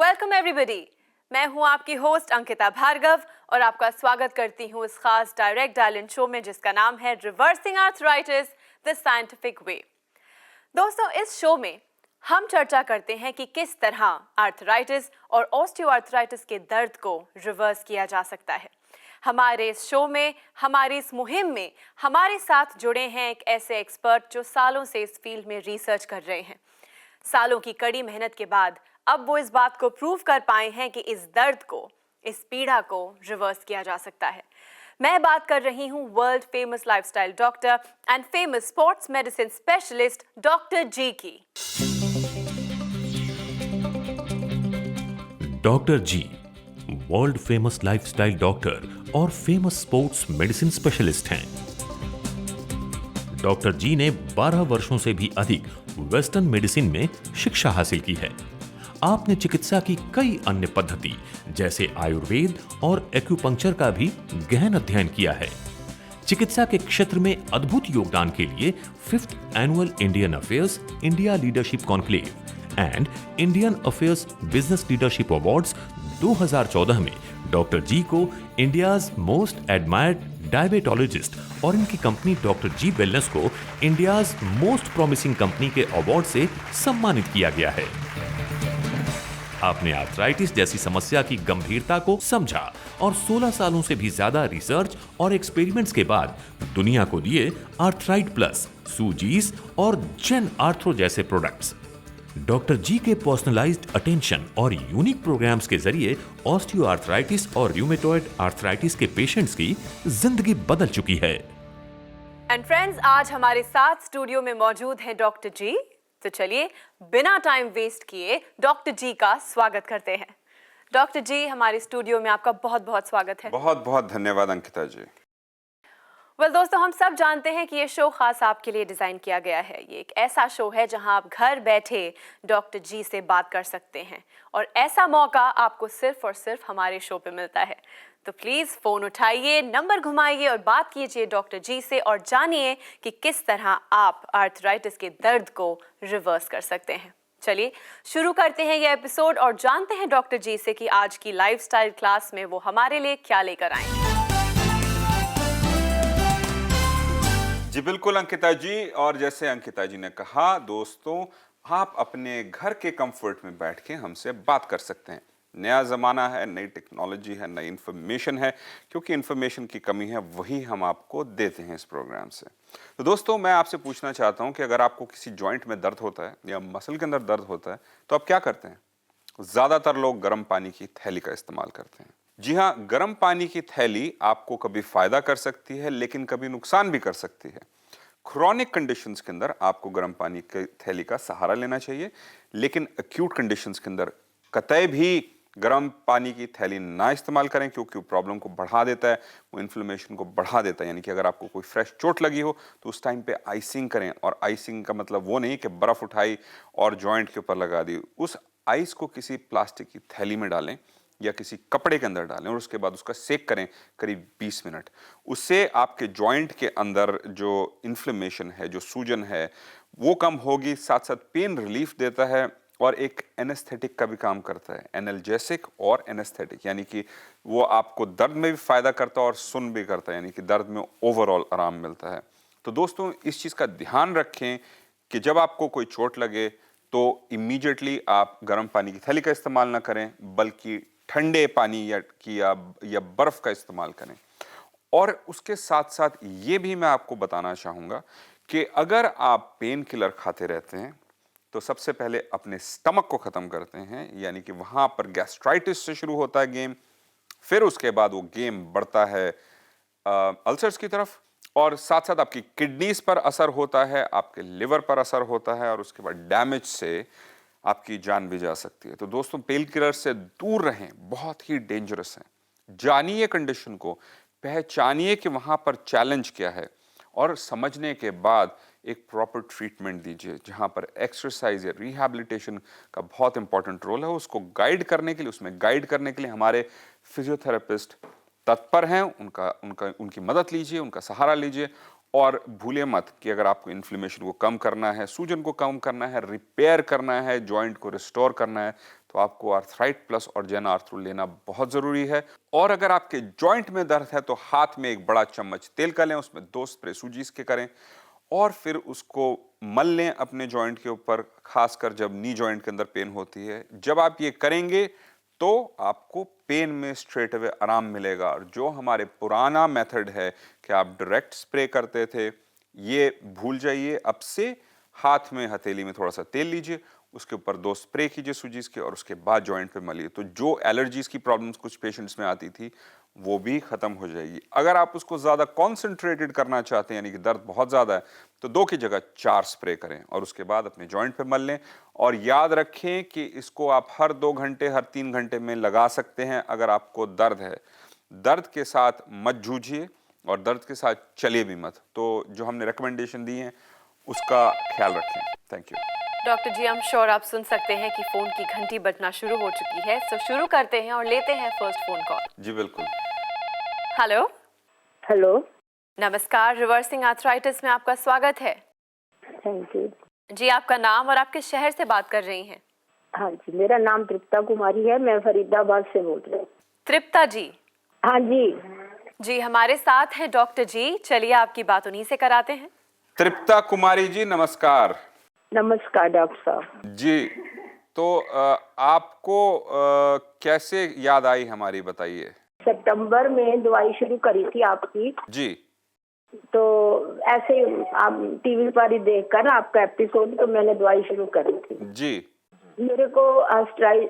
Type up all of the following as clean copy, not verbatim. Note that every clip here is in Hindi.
Welcome everybody. मैं हूं आपकी होस्ट अंकिता भार्गव और आपका स्वागत करती हूं इस खास डायरेक्ट डायल-इन शो में जिसका नाम है रिवर्सिंग आर्थराइटिस द साइंटिफिक वे। दोस्तों, इस शो में हम चर्चा करते हैं कि किस तरह आर्थराइटिस और ऑस्टियोआर्थराइटिस के दर्द को रिवर्स किया जा सकता है। हमारे इस शो में, हमारी इस मुहिम में हमारे साथ जुड़े हैं एक ऐसे एक्सपर्ट जो सालों से इस फील्ड में रिसर्च कर रहे हैं। सालों की कड़ी मेहनत के बाद अब वो इस बात को प्रूव कर पाए हैं कि इस दर्द को, इस पीड़ा को रिवर्स किया जा सकता है। मैं बात कर रही हूं world famous lifestyle doctor and famous sports medicine specialist doctor ji की। Doctor ji world famous lifestyle doctor और फेमस स्पोर्ट्स मेडिसिन स्पेशलिस्ट हैं। डॉक्टर जी ने 12 वर्षों से भी अधिक वेस्टर्न मेडिसिन में शिक्षा हासिल की है। आपने चिकित्सा की कई अन्य पद्धति जैसे आयुर्वेद और एक्यूपंक्चर का भी गहन अध्ययन किया है। चिकित्सा के क्षेत्र में अद्भुत योगदान के लिए 5th annual Indian affairs India leadership conclave and Indian affairs business leadership awards 2014 में डॉक्टर जी को इंडियाज मोस्ट एडमायर्ड डायबिटोलॉजिस्ट और इनकी कंपनी डॉक्टर जी वेलनेस को इंडियाज मोस्ट प्रॉमिसिंग कंपनी के अवार्ड से सम्मानित किया गया है। आपने आर्थराइटिस जैसी समस्या की गंभीरता को समझा और 16 सालों से भी ज्यादा रिसर्च और एक्सपेरिमेंट्स के बाद दुनिया को दिए आर्थराइट प्लस, सूजीस और जेन आर्थरो जैसे प्रोडक्ट्स। डॉक्टर जी के पर्सनलाइज्ड अटेंशन और यूनिक प्रोग्राम्स के जरिए ऑस्टियोआर्थराइटिस और रूमेटॉइड आर्थराइटिस के पेशेंट्स की जिंदगी बदल चुकी है। एंड फ्रेंड्स, आज हमारे साथ स्टूडियो में मौजूद हैं डॉक्टर जी। तो चलिए बिना टाइम वेस्ट किए डॉक्टर जी का स्वागत करते हैं। डॉक्टर जी, हमारे स्टूडियो में आपका बहुत बहुत स्वागत है। बहुत बहुत धन्यवाद अंकिता जी। दोस्तों, हम सब जानते हैं कि ये शो खास आपके लिए डिज़ाइन किया गया है। ये एक ऐसा शो है जहां आप घर बैठे डॉक्टर जी से बात कर सकते हैं और ऐसा मौका आपको सिर्फ और सिर्फ हमारे शो पे मिलता है। तो प्लीज़ फ़ोन उठाइए, नंबर घुमाइए और बात कीजिए डॉक्टर जी से और जानिए कि किस तरह आप आर्थराइटिस के दर्द को रिवर्स कर सकते हैं। चलिए शुरू करते हैं ये एपिसोड और जानते हैं डॉक्टर जी से कि आज की लाइफस्टाइल क्लास में वो हमारे लिए क्या लेकर आए हैं। जी बिल्कुल अंकिता जी, और जैसे अंकिता जी ने कहा, दोस्तों आप अपने घर के कंफर्ट में बैठ के हमसे बात कर सकते हैं। नया ज़माना है, नई टेक्नोलॉजी है, नई इन्फॉर्मेशन है। क्योंकि इन्फॉर्मेशन की कमी है वही हम आपको देते हैं इस प्रोग्राम से। तो दोस्तों, मैं आपसे पूछना चाहता हूं कि अगर आपको किसी जॉइंट में दर्द होता है या मसल के अंदर दर्द होता है तो आप क्या करते हैं? ज़्यादातर लोग गर्म पानी की थैली का इस्तेमाल करते हैं। जी हाँ, गर्म पानी की थैली आपको कभी फायदा कर सकती है लेकिन कभी नुकसान भी कर सकती है। क्रॉनिक कंडीशंस के अंदर आपको गर्म पानी की थैली का सहारा लेना चाहिए, लेकिन एक्यूट कंडीशंस के अंदर कतई भी गर्म पानी की थैली ना इस्तेमाल करें क्योंकि वो प्रॉब्लम को बढ़ा देता है, वो इन्फ्लेमेशन को बढ़ा देता है। यानी कि अगर आपको कोई फ्रेश चोट लगी हो तो उस टाइम पे आइसिंग करें, और आइसिंग का मतलब वो नहीं कि बर्फ उठाई और जॉइंट के ऊपर लगा दी। उस आइस को किसी प्लास्टिक की थैली में डालें या किसी कपड़े के अंदर डालें और उसके बाद उसका सेक करें करीब 20 मिनट। उससे आपके जॉइंट के अंदर जो इन्फ्लेमेशन है, जो सूजन है, वो कम होगी, साथ साथ पेन रिलीफ देता है और एक एनेस्थेटिक का भी काम करता है। एनाल्जेसिक और एनेस्थेटिक, यानी कि वो आपको दर्द में भी फायदा करता है और सुन भी करता है, यानी कि दर्द में ओवरऑल आराम मिलता है। तो दोस्तों, इस चीज़ का ध्यान रखें कि जब आपको कोई चोट लगे तो इमीडिएटली आप गर्म पानी की थैली का इस्तेमाल ना करें, बल्कि ठंडे पानी या बर्फ का इस्तेमाल करें। और उसके साथ साथ ये भी मैं आपको बताना चाहूँगा कि अगर आप पेन किलर खाते रहते हैं तो सबसे पहले अपने स्टमक को ख़त्म करते हैं, यानी कि वहाँ पर गैस्ट्राइटिस से शुरू होता है गेम, फिर उसके बाद वो गेम बढ़ता है अल्सर्स की तरफ, और साथ साथ आपकी किडनीज पर असर होता है, आपके लिवर पर असर होता है, और उसके बाद डैमेज से आपकी जान भी जा सकती है। तो दोस्तों, पेन किलर से दूर रहें, बहुत ही डेंजरस हैं। जानिए कंडीशन को, पहचानिए कि वहाँ पर चैलेंज क्या है, और समझने के बाद एक प्रॉपर ट्रीटमेंट दीजिए, जहाँ पर एक्सरसाइज या रिहैबिलिटेशन का बहुत इंपॉर्टेंट रोल है। उसको गाइड करने के लिए, उसमें गाइड करने के लिए हमारे फिजियोथेरेपिस्ट तत्पर हैं। उनकी मदद लीजिए, उनका सहारा लीजिए, और भूलिए मत कि अगर आपको इन्फ्लेमेशन को कम करना है, सूजन को कम करना है, रिपेयर करना है, जॉइंट को रिस्टोर करना है, तो आपको आर्थराइट प्लस और जेन आर्थरो लेना बहुत ज़रूरी है। और अगर आपके जॉइंट में दर्द है तो हाथ में एक बड़ा चम्मच तेल का लें, उसमें 2 स्प्रे सूजीस के करें और फिर उसको मल लें अपने जॉइंट के ऊपर, खासकर जब नी जॉइंट के अंदर पेन होती है। जब आप ये करेंगे तो आपको पेन में स्ट्रेट अवे आराम मिलेगा। और जो हमारे पुराना मेथड है कि आप डायरेक्ट स्प्रे करते थे, ये भूल जाइए। अब से हाथ में हथेली में थोड़ा सा तेल लीजिए, उसके ऊपर 2 स्प्रे कीजिए सूजीस के और उसके बाद जॉइंट पे मलिए। तो जो एलर्जीज की प्रॉब्लम्स कुछ पेशेंट्स में आती थी वो भी खत्म हो जाएगी। अगर आप उसको ज्यादा कॉन्सेंट्रेटेड करना चाहते हैं, यानी कि दर्द बहुत ज्यादा है, तो 2 की जगह 4 स्प्रे करें और उसके बाद अपने जॉइंट पे मल लें। और याद रखें कि इसको आप हर 2 घंटे, हर 3 घंटे में लगा सकते हैं अगर आपको दर्द है। दर्द के साथ मत जूझिए और दर्द के साथ चलिए भी मत। तो जो हमने रिकमेंडेशन दी है उसका ख्याल रखें। थैंक यू डॉक्टर जी, हम श्योर आप सुन सकते हैं कि फोन की घंटी बजना शुरू हो चुकी है। सो शुरू करते हैं और लेते हैं फर्स्ट फोन कॉल। जी बिल्कुल। हेलो। हेलो। नमस्कार, रिवर्सिंग आर्थराइटिस में आपका स्वागत है। थैंक यू जी, आपका नाम और आपके शहर से बात कर रही हैं? हाँ जी, मेरा नाम तृप्ता कुमारी है, मैं फरीदाबाद से बोल रही हूँ। तृप्ता जी? हाँ जी। जी, हमारे साथ हैं डॉक्टर जी, चलिए आपकी बात उन्हीं से कराते हैं। तृप्ता कुमारी जी नमस्कार। नमस्कार डॉक्टर साहब जी, तो आपको कैसे याद आई हमारी, बताइए। सितंबर में दवाई शुरू करी थी आपकी जी। तो ऐसे आप टीवी पर ही देखकर आपका एपिसोड, तो मैंने दवाई शुरू करी थी। जी। मेरे को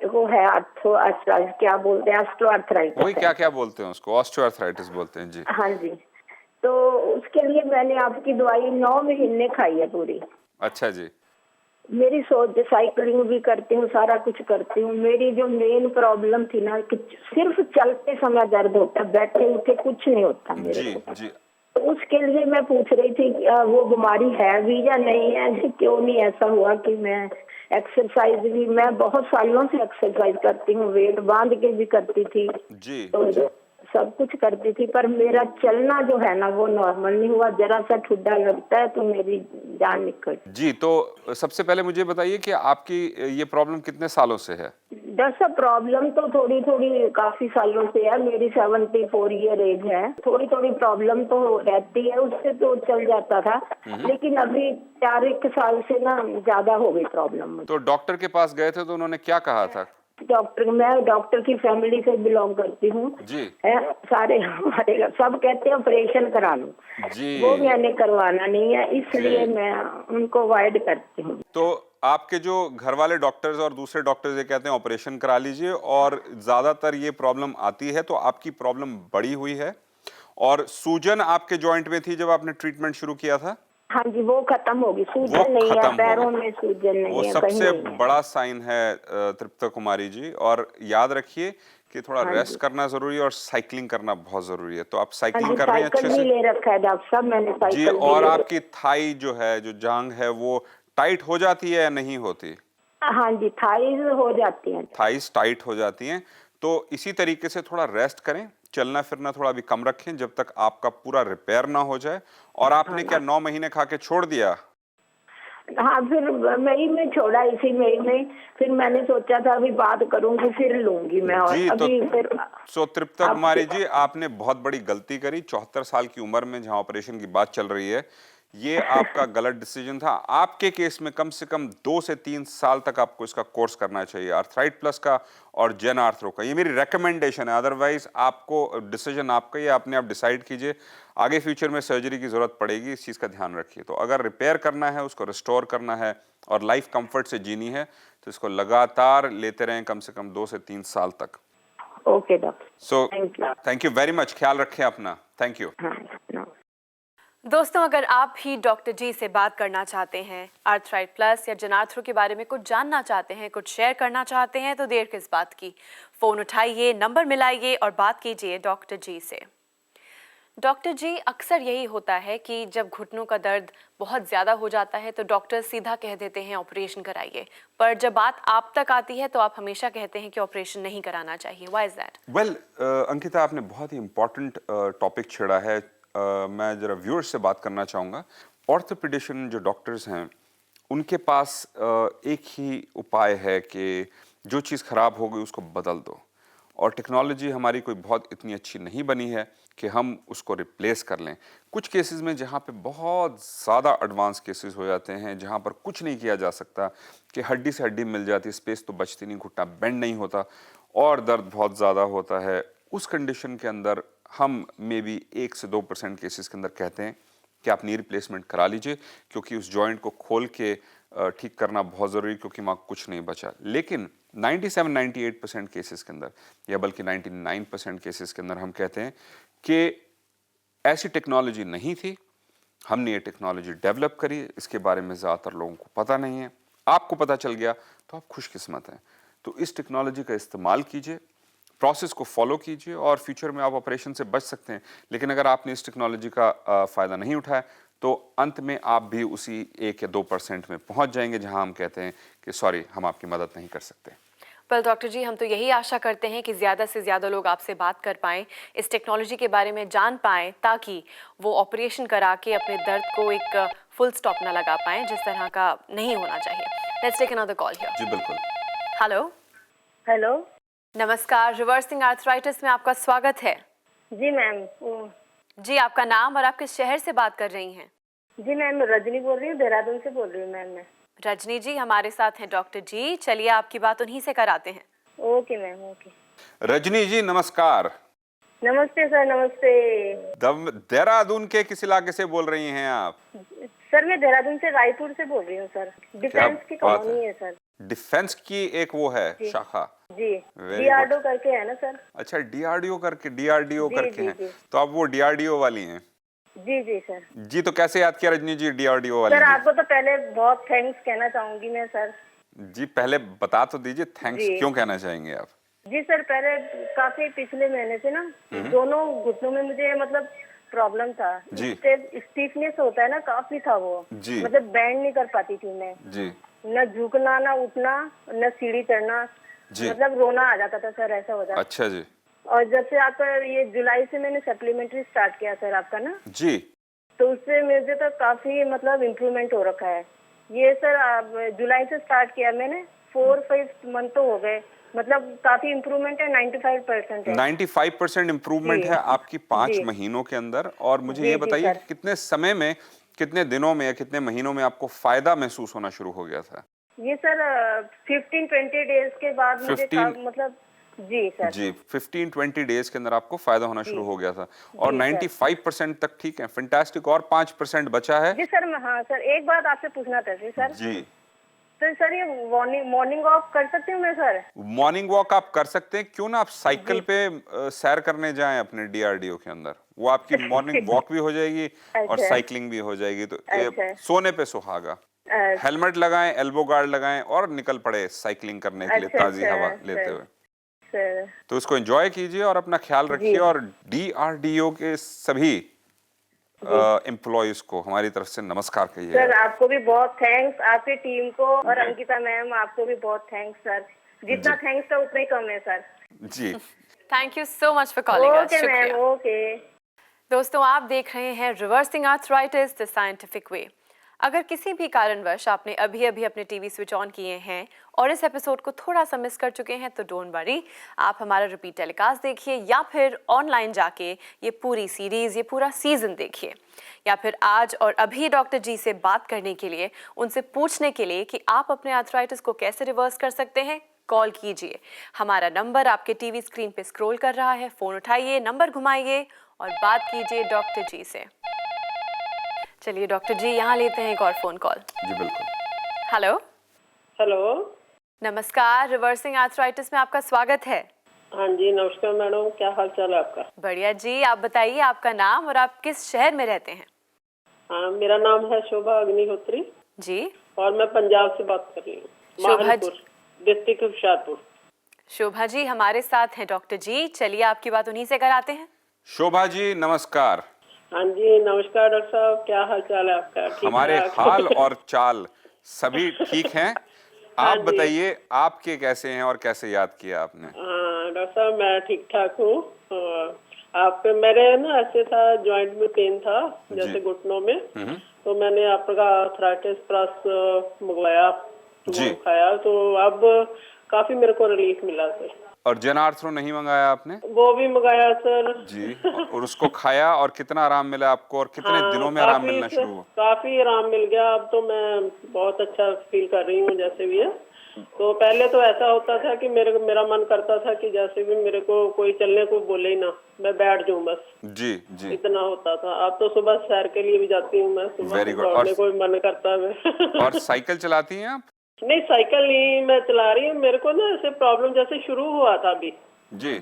वो है आर्थराइटिस, क्या बोलते हैं, ऑस्टियोआर्थराइटिस। वही क्या बोलते हैं उसको, ऑस्टियोआर्थराइटिस बोलते हैं। जी हाँ जी। तो उसके लिए मैंने आपकी दवाई 9 महीने खाई है पूरी। अच्छा जी। मेरी सोच, साइकिलिंग भी करती हूँ, सारा कुछ करती हूँ। मेरी जो मेन प्रॉब्लम थी ना कि सिर्फ चलते समय दर्द होता, बैठे उठे कुछ नहीं होता मेरे जी को। जी। तो उसके लिए मैं पूछ रही थी वो बीमारी है भी या नहीं है, क्यों नहीं ऐसा हुआ कि मैं एक्सरसाइज भी, मैं बहुत सालों से एक्सरसाइज करती हूँ, वेट बांध के भी करती थी जी। तो सब कुछ करती थी, पर मेरा चलना जो है ना वो नॉर्मल नहीं हुआ। जरा सा ठुड्डा लगता है तो मेरी जान निकल। जी, तो सबसे पहले मुझे बताइए कि आपकी ये प्रॉब्लम कितने सालों से है? डॉक्टर, प्रॉब्लम तो थोड़ी थोड़ी काफी सालों से है। मेरी 74 ईयर एज है। थोड़ी थोड़ी प्रॉब्लम तो रहती है, उससे तो चल जाता था, लेकिन अभी 4 साल से ना ज्यादा हो गई प्रॉब्लम। तो डॉक्टर के पास गए थे तो उन्होंने क्या कहा था? मैं डॉक्टर की फैमिली से बिलोंग करती हूँ जी। सारे हमारे सब कहते हैं ऑपरेशन करा लो जी। वो मैंने करवाना नहीं है, इसलिए मैं उनको अवॉइड करती हूँ। तो आपके जो घर वाले डॉक्टर्स और दूसरे डॉक्टर्स ये कहते हैं ऑपरेशन करा लीजिए, और ज्यादातर ये प्रॉब्लम आती है तो आपकी प्रॉब्लम बड़ी हुई है। और सूजन आपके जॉइंट में थी जब आपने ट्रीटमेंट शुरू किया था? हाँ जी, वो खत्म होगी। सूजन नहीं है, पैरों में सूजन नहीं है। वो सबसे बड़ा साइन है तृप्ता कुमारी जी। और याद रखिए कि थोड़ा रेस्ट करना जरूरी है और साइकिलिंग करना बहुत जरूरी है। तो आप साइकिलिंग कर रहे हैं अच्छे से? ले रखा है डॉक्टर साहब मैंने साइकिल जी। और आपकी थाई जो है, जो जांघ है, वो टाइट हो जाती है या नहीं होती? हाँ जी, थाइज हो जाती हैं। थाइज टाइट हो जाती हैं। तो इसी तरीके से थोड़ा रेस्ट करें, चलना फिरना थोड़ा भी कम रखें जब तक आपका पूरा रिपेयर ना हो जाए। और आपने क्या 9 महीने खा के छोड़ दिया? हाँ, फिर मई में छोड़ा, इसी मई में। फिर मैंने सोचा था अभी बात करूंगी फिर लूंगी मैं। और जी, अभी फिर तृप्ता कुमारी जी, आपने बहुत बड़ी गलती करी। 74 साल की उम्र में जहां ऑपरेशन की बात चल रही है, ये आपका गलत डिसीजन था। आपके केस में कम से कम 2 से 3 साल तक आपको इसका कोर्स करना चाहिए, आर्थराइट प्लस का और जेन आर्थरो का। ये मेरी रिकमेंडेशन है, अदरवाइज आपको डिसीजन आपका ही, आपने आप डिसाइड कीजिए। आगे फ्यूचर में सर्जरी की जरूरत पड़ेगी, इस चीज़ का ध्यान रखिए। तो अगर रिपेयर करना है, उसको रिस्टोर करना है और लाइफ कंफर्ट से जीनी है, तो इसको लगातार लेते रहें कम से कम 2 से 3 साल तक। Okay doctor, so thank you very much. ख्याल रखें अपना। Thank you. दोस्तों, अगर आप भी डॉक्टर जी से बात करना चाहते हैं, आर्थराइट प्लस या जेन आर्थरो के बारे में कुछ जानना चाहते हैं, कुछ शेयर करना चाहते हैं, तो देर किस बात की, फ़ोन उठाइए, नंबर मिलाइए और बात कीजिए डॉक्टर जी से। डॉक्टर जी, अक्सर यही होता है कि जब घुटनों का दर्द बहुत ज़्यादा हो जाता है तो डॉक्टर सीधा कह देते हैं ऑपरेशन कराइए, पर जब बात आप तक आती है तो आप हमेशा कहते हैं कि ऑपरेशन नहीं कराना चाहिए। Why is that? Well Ankita, आपने बहुत ही इंपॉर्टेंट टॉपिक छेड़ा है। मैं जरा व्यूअर्स से बात करना चाहूँगा। ऑर्थोपेडिशियन जो डॉक्टर्स हैं, उनके पास एक ही उपाय है कि जो चीज़ खराब हो गई उसको बदल दो। और टेक्नोलॉजी हमारी कोई बहुत इतनी अच्छी नहीं बनी है कि हम उसको रिप्लेस कर लें। कुछ केसेस में जहाँ पे बहुत ज़्यादा एडवांस केसेस हो जाते हैं, जहाँ पर कुछ नहीं किया जा सकता, कि हड्डी से हड्डी मिल जाती है, स्पेस तो बचती नहीं, घुटना बेंड नहीं होता और दर्द बहुत ज़्यादा होता है, उस कंडीशन के अंदर हम मे बी 1 से 2% केसेस के अंदर कहते हैं कि आप नी रिप्लेसमेंट करा लीजिए, क्योंकि उस जॉइंट को खोल के ठीक करना बहुत ज़रूरी, क्योंकि वहाँ कुछ नहीं बचा। लेकिन 97-98% केसेस के अंदर, या बल्कि 99% केसेस के अंदर हम कहते हैं कि ऐसी टेक्नोलॉजी नहीं थी, हमने ये टेक्नोलॉजी डेवलप करी, इसके बारे में ज़्यादातर लोगों को पता नहीं है। आपको पता चल गया तो आप खुशकिस्मत हैं। तो इस टेक्नोलॉजी का इस्तेमाल कीजिए, प्रोसेस को फॉलो कीजिए और फ्यूचर में आप ऑपरेशन से बच सकते हैं। लेकिन अगर आपने इस टेक्नोलॉजी का फ़ायदा नहीं उठाया तो अंत में आप भी उसी 1 या 2% में पहुंच जाएंगे जहां हम कहते हैं कि सॉरी, हम आपकी मदद नहीं कर सकते। वेल डॉक्टर जी, हम तो यही आशा करते हैं कि ज़्यादा से ज़्यादा लोग आपसे बात कर पाएँ, इस टेक्नोलॉजी के बारे में जान पाएँ, ताकि वो ऑपरेशन करा के अपने दर्द को एक फुल स्टॉप ना लगा पाएँ, जिस तरह का नहीं होना चाहिए। Let's take another call here. जी बिल्कुल। हेलो। हेलो। नमस्कार, रिवर्सिंग आर्थराइटिस में आपका स्वागत है। जी मैम। जी, आपका नाम और आप किस शहर से बात कर रही हैं? जी मैम, रजनी बोल रही हूँ, देहरादून से बोल रही हूँ मैम मैं। रजनी जी, हमारे साथ हैं डॉक्टर जी, चलिए आपकी बात उन्हीं से कराते हैं। Okay ma'am, okay. Rajni ji नमस्कार। नमस्ते सर, नमस्ते। देहरादून के किस इलाके से बोल रही हैं आप? सर मैं देहरादून से, रायपुर से बोल रही हूँ सर। डिफेंस की कॉलोनी है सर। डिफेंस की एक वो है शाखा? जी, Very डीआरडीओ करके है ना सर। अच्छा, डीआरडीओ करके जी, हैं। जी। तो आप वो डीआरडीओ वाली हैं? जी जी सर। जी, तो कैसे याद किया रजनी जी डीआरडीओ वाली सर जी? आपको तो पहले बहुत थैंक्स कहना चाहूंगी मैं सर। जी पहले बता तो दीजिए, थैंक्स जी। क्यों कहना चाहेंगे आप? जी सर, पहले काफी पिछले महीने से ना दोनों घुटनों में मुझे मतलब प्रॉब्लम था। जी। स्टिफनेस होता है ना, काफी था वो। जी। मतलब बैंड नहीं कर पाती थी मैं। जी न झुकना, न उठना, न सीढ़ी चढ़ना। जी। मतलब रोना आ जाता था सर, ऐसा हो जाता। अच्छा जी। और जब से आपका ये जुलाई से मैंने सप्लीमेंट्री स्टार्ट किया सर आपका ना, जी तो उससे मुझे तो काफी मतलब इम्प्रूवमेंट हो रखा है। ये सर अब जुलाई से स्टार्ट किया मैंने, 4-5 मंथ तो हो गए। मतलब काफी इम्प्रूवमेंट है, 95% है। 95% इम्प्रूवमेंट जी। है आपकी 5 जी। महीनों के अंदर। और मुझे जी, ये जी, बताइए सर। कि कितने समय में, कितने दिनों में या कितने महीनों में आपको फायदा महसूस होना शुरू हो गया था? ये सर 15-20 डेज के बाद मुझे 15 मतलब जी सर। जी 15-20 डेज के अंदर आपको फायदा होना शुरू हो गया था। और जी, सर। 95% तक ठीक है, फैंटास्टिक। और 5% बचा है। जी सर, हाँ सर, एक बात आपसे पूछना था सर। जी, तो सर ये मॉर्निंग वॉक कर सकती हूँ मैं सर? मॉर्निंग वॉक आप कर सकते हैं। क्यों ना आप साइकिल पे सैर करने जाएं अपने डीआरडीओ के अंदर, वो आपकी मॉर्निंग वॉक भी हो जाएगी और अच्छा। साइकिलिंग भी हो जाएगी। तो अच्छा। सोने पे सुहागा। हेलमेट लगाएं, एल्बो गार्ड लगाएं और निकल पड़े साइकिलिंग करने के लिए, अच्छा, ताजी हवा अच्छा, लेते सर। हुए। सर तो इसको एंजॉय कीजिए और अपना ख्याल रखिए। और डीआरडीओ के सभी एम्प्लॉयज को हमारी तरफ से नमस्कार कहिए। सर आपको भी बहुत थैंक्स, आपकी टीम को, और अंकिता मैम आपको भी बहुत थैंक्स सर। जितना थैंक्स था उतना ही कम है सर। जी thank you so much for calling us. Okay ma'am, शुक्रिया। ओके। दोस्तों, आप देख रहे हैं reversing arthritis the scientific way. अगर किसी भी कारणवश आपने अभी अभी अपने टीवी स्विच ऑन किए हैं और इस एपिसोड को थोड़ा सा मिस कर चुके हैं, तो डोंट वरी, आप हमारा रिपीट टेलीकास्ट देखिए, या फिर ऑनलाइन जाके ये पूरी सीरीज, ये पूरा सीजन देखिए, या फिर आज और अभी डॉक्टर जी से बात करने के लिए, उनसे पूछने के लिए कि आप अपने आर्थराइटिस को कैसे रिवर्स कर सकते हैं, कॉल कीजिए। हमारा नंबर आपके टीवी स्क्रीन पे स्क्रॉल कर रहा है। फोन उठाइए, नंबर घुमाइए और बात कीजिए डॉक्टर जी से। चलिए डॉक्टर जी, यहाँ लेते हैं एक और फोन कॉल। जी बिल्कुल। हेलो। हेलो। नमस्कार, रिवर्सिंग आर्थराइटिस में आपका स्वागत है। हाँ जी, नमस्कार मैडम, क्या हाल चाल है आपका? बढ़िया जी, आप बताइए आपका नाम और आप किस शहर में रहते हैं? हाँ, मेरा नाम है शोभा अग्निहोत्री जी। और मैं पंजाब से बात कर रही हूँ, माहलपुर डिस्ट्रिक्ट हुशियारपुर। शोभा जी हमारे साथ हैं डॉक्टर जी, चलिए आपकी बात उन्हीं से कराते हैं। शोभा जी नमस्कार। हाँ जी, नमस्कार डॉक्टर साहब, क्या हाल चाल है आपका? ठीक हमारे ठाक? हाल और चाल सभी ठीक हैं। हाँ आप जी। बताइए आपके कैसे हैं और कैसे याद किया आपने? हाँ डॉक्टर साहब, मैं ठीक ठाक हूँ। आप मेरे ना ऐसे था, जॉइंट में पेन था जैसे घुटनों में, तो मैंने आपका आर्थराइटिस प्लस मंगवाया, जी। खाया, तो अब काफी मेरे को रिलीफ मिला सर। और जेन आर्थ्रो नहीं मंगाया आपने? वो भी मंगाया सर जी। और उसको खाया और कितना आराम मिला आपको और कितने दिनों में आराम मिलना शुरू हुआ? काफी आराम मिल गया। अब तो मैं बहुत अच्छा फील कर रही हूँ जैसे भी है। तो पहले तो ऐसा होता था कि मेरा मन करता था कि जैसे भी मेरे को कोई चलने को बोले ही ना, मैं बैठ जाऊं बस। जी जी। इतना होता था। अब तो सुबह सैर के लिए भी जाती हूँ मैं, सुबह दौड़ने को भी मन करता है। और साइकिल चलाती हैं आप? नहीं, साइकिल नहीं मैं चला रही हूँ। मेरे को ना ऐसे प्रॉब्लम जैसे शुरू हुआ था अभी। जी।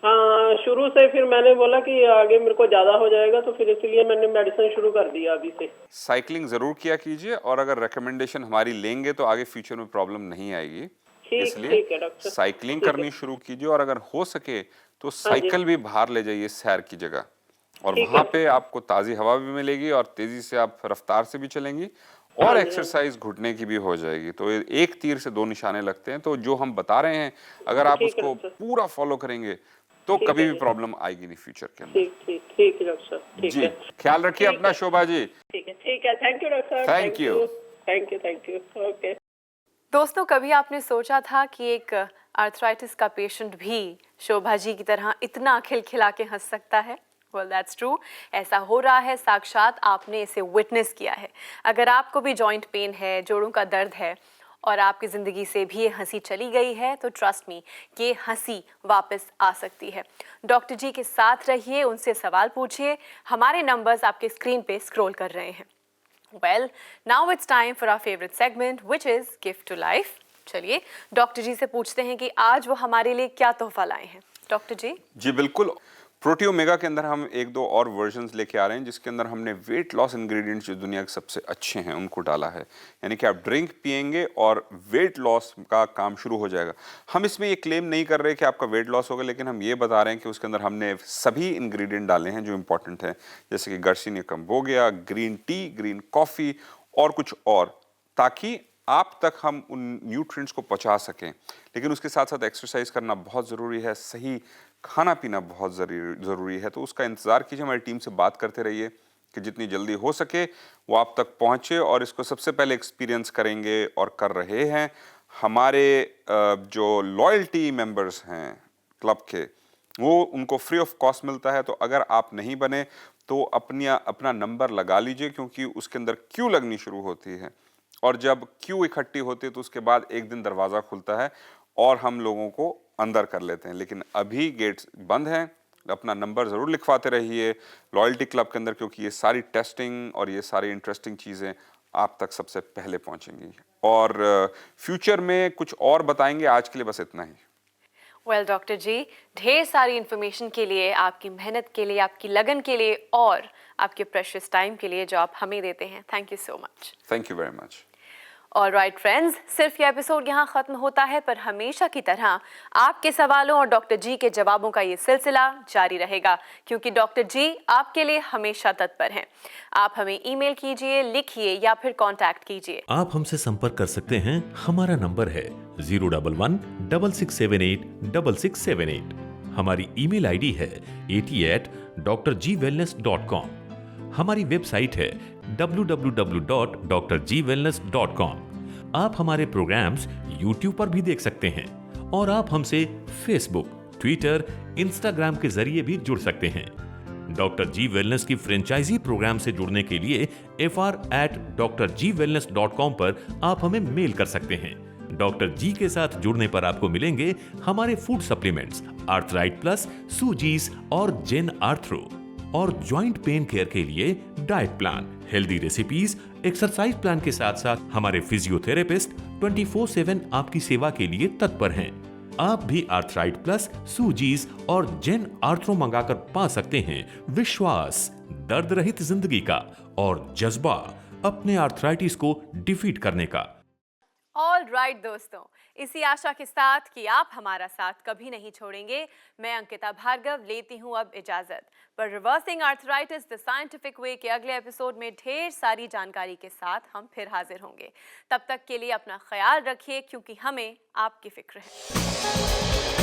हाँ, शुरू से फिर मैंने बोला कि आगे मेरे को ज्यादा हो जाएगा, तो फिर इसलिए मैंने मेडिसिन शुरू कर दिया अभी से। साइकिलिंग जरूर किया कीजिए और अगर रिकमेंडेशन हमारी लेंगे तो आगे फ्यूचर में प्रॉब्लम नहीं आएगी। इसलिए साइकिलिंग करनी शुरू कीजिए और अगर हो सके तो साइकिल भी बाहर ले जाइए सैर की जगह, और वहां पे आपको ताजी हवा भी मिलेगी और तेजी से आप रफ्तार से भी चलेंगी और एक्सरसाइज घुटने की भी हो जाएगी। तो एक तीर से दो निशाने लगते हैं। तो जो हम बता रहे हैं अगर आप उसको पूरा फॉलो करेंगे तो कभी भी प्रॉब्लम आएगी नहीं फ्यूचर के अंदर। ठीक है डॉक्टर साहब। जी, ख्याल रखिए अपना शोभा जी। ठीक है। थैंक यू डॉक्टर साहब। Thank you. ओके। दोस्तों, कभी आपने सोचा था कि एक आर्थराइटिस का पेशेंट भी शोभा जी की तरह इतना खिलखिला के हंस सकता है? Well, that's true. ऐसा हो रहा है, साक्षात आपने इसे विटनेस किया है। अगर आपको भी जॉइंट पेन है, जोड़ों का दर्द है और आपकी ज़िंदगी से भी ये हंसी चली गई है, तो ट्रस्ट मी कि ये हंसी वापस आ सकती है। डॉक्टर जी के साथ रहिए, उनसे सवाल पूछिए। हमारे नंबर्स आपके स्क्रीन पे स्क्रॉल कर रहे हैं। Well, now it's time for our favorite segment, which is Gift to Life. चलिए डॉक्टर जी से पूछते हैं कि आज वो हमारे लिए क्या तोहफा लाए हैं। डॉक्टर जी। जी बिल्कुल। प्रोटियोमेगा के अंदर हम एक दो और वर्जन्स लेके आ रहे हैं जिसके अंदर हमने वेट लॉस इंग्रेडिएंट्स जो दुनिया के सबसे अच्छे हैं उनको डाला है। यानी कि आप ड्रिंक पिएंगे और वेट लॉस का काम शुरू हो जाएगा। हम इसमें ये क्लेम नहीं कर रहे कि आपका वेट लॉस होगा, लेकिन हम ये बता रहे हैं कि उसके अंदर हमने सभी इंग्रेडिएंट डाले हैं जो इंपॉर्टेंट है, जैसे कि गर्सिनिया कंबोगिया, ग्रीन टी, ग्रीन कॉफ़ी और कुछ और, ताकि आप तक हम उन न्यूट्रिएंट्स को पहुंचा सकें। लेकिन उसके साथ साथ एक्सरसाइज करना बहुत ज़रूरी है, सही खाना पीना बहुत ज़रूरी है। तो उसका इंतज़ार कीजिए, हमारी टीम से बात करते रहिए कि जितनी जल्दी हो सके वो आप तक पहुंचे। और इसको सबसे पहले एक्सपीरियंस करेंगे और कर रहे हैं हमारे जो लॉयल्टी मेंबर्स हैं क्लब के, वो उनको फ्री ऑफ कॉस्ट मिलता है। तो अगर आप नहीं बने तो अपना नंबर लगा लीजिए, क्योंकि उसके अंदर क्यू लगनी शुरू होती है और जब क्यू इकट्ठी होती है तो उसके बाद एक दिन दरवाज़ा खुलता है और हम लोगों को अंदर कर लेते हैं। लेकिन अभी गेट्स बंद हैं। अपना नंबर ज़रूर लिखवाते रहिए लॉयल्टी क्लब के अंदर, क्योंकि ये सारी टेस्टिंग और ये सारी इंटरेस्टिंग चीज़ें आप तक सबसे पहले पहुंचेंगी। और फ्यूचर में कुछ और बताएंगे, आज के लिए बस इतना ही। वेल डॉक्टर जी, ढेर सारी इन्फॉर्मेशन के लिए, आपकी मेहनत के लिए, आपकी लगन के लिए और आपके प्रेशियस टाइम के लिए जो आप हमें देते हैं, thank you so much. Thank you very much. Alright friends, सिर्फ ये एपिसोड यहाँ खत्म होता है, पर हमेशा की तरह आपके सवालों और डॉक्टर जी के जवाबों का ये सिलसिला जारी रहेगा, क्योंकि डॉक्टर जी आपके लिए हमेशा तत्पर हैं। आप हमें ईमेल कीजिए, लिखिए या फिर कांटेक्ट कीजिए। आप हमसे संपर्क कर सकते हैं। हमारा नंबर है 011-6678-6678। हमारी ईमेल आईडी है at@drgwellness.com। हमारी वेबसाइट है www.drgwellness.com। आप हमारे प्रोग्राम्स YouTube पर भी देख सकते हैं और आप हमसे फेसबुक, ट्विटर, इंस्टाग्राम के जरिए भी जुड़ सकते हैं। डॉक्टर जी वेलनेस की फ्रेंचाइजी प्रोग्राम से जुड़ने के लिए fr@drgwellness.com पर आप हमें मेल कर सकते हैं। डॉक्टर जी के साथ जुड़ने पर आपको मिलेंगे हमारे फूड सप्लीमेंट्स, आर्थराइट प्लस, सूजीज और जेन आर्थ्रो, और ज्वाइंट पेन केयर के लिए diet plan, healthy recipes, exercise plan के साथ साथ हमारे फिजियोथेरेपिस्ट 24/7 आपकी सेवा के लिए तत्पर हैं। आप भी आर्थराइट प्लस, सूजीज और जेन आर्थ्रो मंगाकर पा सकते हैं विश्वास, दर्द रहित जिंदगी का और जज्बा अपने आर्थराइटिस को डिफीट करने का। ऑल राइट दोस्तों, इसी आशा के साथ कि आप हमारा साथ कभी नहीं छोड़ेंगे, मैं अंकिता भार्गव लेती हूँ अब इजाजत। पर रिवर्सिंग आर्थराइटिस द साइंटिफिक वे के अगले एपिसोड में ढेर सारी जानकारी के साथ हम फिर हाजिर होंगे। तब तक के लिए अपना ख्याल रखिए, क्योंकि हमें आपकी फिक्र है।